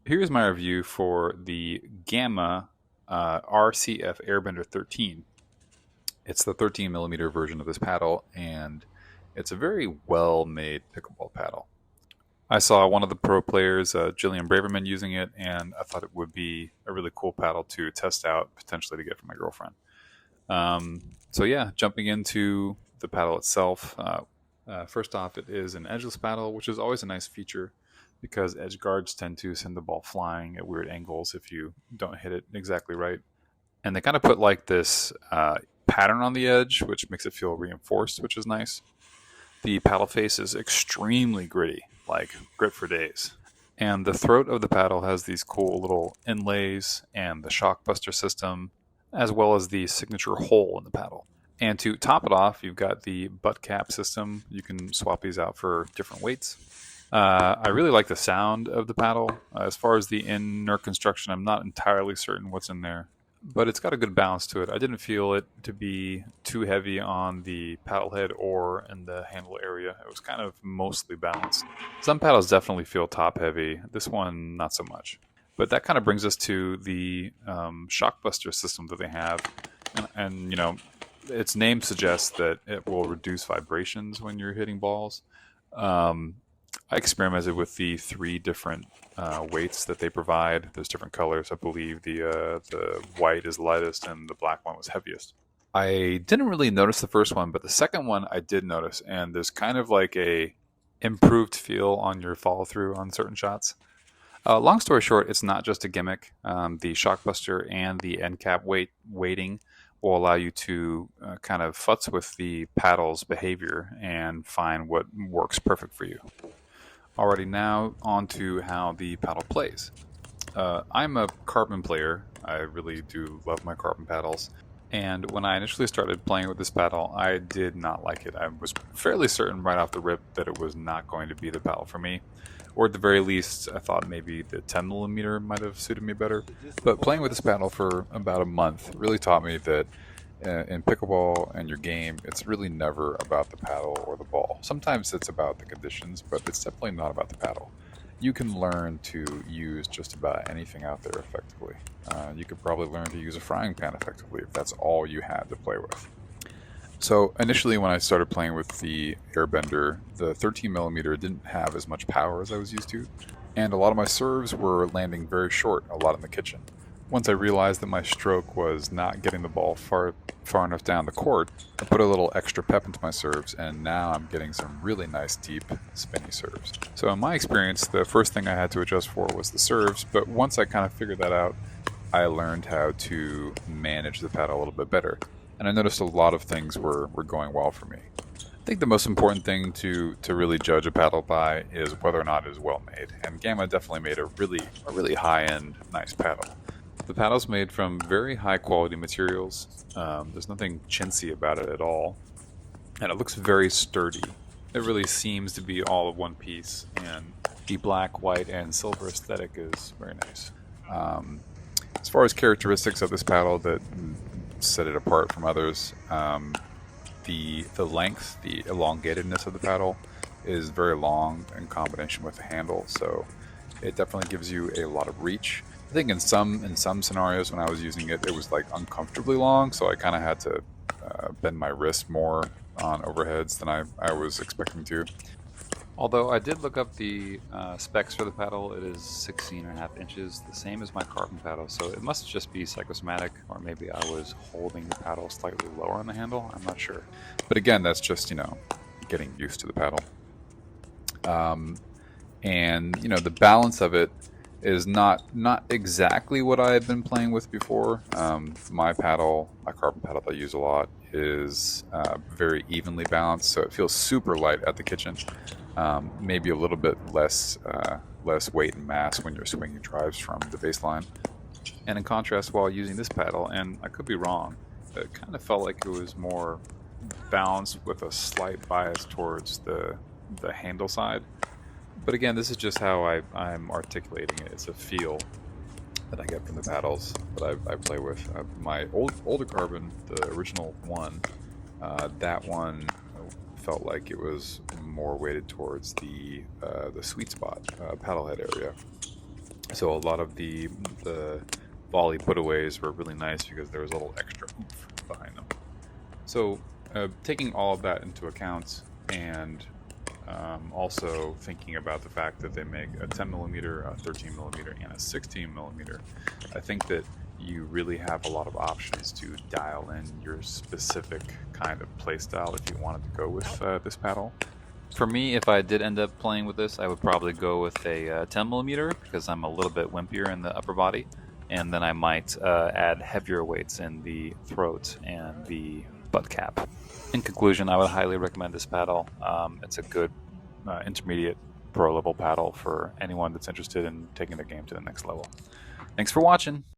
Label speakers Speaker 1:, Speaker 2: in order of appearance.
Speaker 1: Here's my review for the Gamma RCF Airbender 13. It's the 13 millimeter version of this paddle, and it's a very well made pickleball paddle. I saw one of the pro players, Jillian Braverman, using it, and I thought it would be a really cool paddle to test out, potentially to get for my girlfriend. So yeah, jumping into the paddle itself. First off, it is an edgeless paddle, which is always a nice feature because edge guards tend to send the ball flying at weird angles if you don't hit it exactly right. And they kind of put like this pattern on the edge, which makes it feel reinforced, which is nice. The paddle face is extremely gritty, like grit for days. And the throat of the paddle has these cool little inlays and the shockbuster system, as well as the signature hole in the paddle. And to top it off, you've got the butt cap system. You can swap these out for different weights. I really like the sound of the paddle. As far as the inner construction, I'm not entirely certain what's in there, but it's got a good balance to it. I didn't feel it to be too heavy on the paddle head or in the handle area. It was kind of mostly balanced. Some paddles definitely feel top heavy. This one, not so much. But that kind of brings us to the shockbuster system that they have. And you know, its name suggests that it will reduce vibrations when you're hitting balls. I experimented with the three different weights that they provide. There's different colors. I believe the white is lightest and the black one was heaviest. I didn't really notice the first one, but the second one I did notice, and there's kind of like a improved feel on your follow through on certain shots. Long story short, it's not just a gimmick. The shockbuster and the end cap weighting will allow you to kind of futz with the paddle's behavior and find what works perfect for you. Alrighty, now on to how the paddle plays. I'm a carbon player. I really do love my carbon paddles. And when I initially started playing with this paddle, I did not like it. I was fairly certain right off the rip that it was not going to be the paddle for me. Or at the very least, I thought maybe the 10 millimeter might have suited me better. But playing with this paddle for about a month really taught me that in pickleball and your game, it's really never about the paddle or the ball. Sometimes it's about the conditions, but it's definitely not about the paddle. You can learn to use just about anything out there effectively. You could probably learn to use a frying pan effectively if that's all you had to play with. So initially when I started playing with the Airbender, the 13 millimeter didn't have as much power as I was used to, and a lot of my serves were landing very short, a lot in the kitchen. Once I realized that my stroke was not getting the ball far enough down the court, I put a little extra pep into my serves, and now I'm getting some really nice deep spinny serves. So in my experience, the first thing I had to adjust for was the serves, but once I kind of figured that out, I learned how to manage the paddle a little bit better. And I noticed a lot of things were going well for me. I think the most important thing to really judge a paddle by is whether or not it is well made. And Gamma definitely made a really high-end, nice paddle. The paddle's made from very high quality materials. There's nothing chintzy about it at all. And it looks very sturdy. It really seems to be all of one piece. And the black, white, and silver aesthetic is very nice. As far as characteristics of this paddle that set it apart from others, the length, the elongatedness of the paddle is very long in combination with the handle. So it definitely gives you a lot of reach. I think in some scenarios when I was using it, it was like uncomfortably long, so I kind of had to bend my wrist more on overheads than I was expecting to. Although I did look up the specs for the paddle, it is 16.5 inches, the same as my carbon paddle, so it must just be psychosomatic, or maybe I was holding the paddle slightly lower on the handle, I'm not sure. But again, that's just, getting used to the paddle. And, the balance of it is not exactly what I had been playing with before. My carbon paddle that I use a lot, is very evenly balanced, so it feels super light at the kitchen. Maybe a little bit less weight and mass when you're swinging drives from the baseline. And in contrast, while using this paddle, and I could be wrong, it kind of felt like it was more balanced with a slight bias towards the handle side. But again, this is just how I'm articulating it. It's a feel that I get from the paddles that I play with. My older carbon, the original one, that one felt like it was more weighted towards the sweet spot paddle head area. So a lot of the volley putaways were really nice because there was a little extra oomph behind them. So taking all of that into account, and also thinking about the fact that they make a 10 millimeter, a 13 millimeter, and a 16 millimeter, I think that you really have a lot of options to dial in your specific kind of play style if you wanted to go with this paddle. For me, if I did end up playing with this, I would probably go with a 10 millimeter because I'm a little bit wimpier in the upper body, and then I might add heavier weights in the throat and the butt cap. In conclusion, I would highly recommend this paddle. It's a good intermediate pro level paddle for anyone that's interested in taking their game to the next level. Thanks for watching.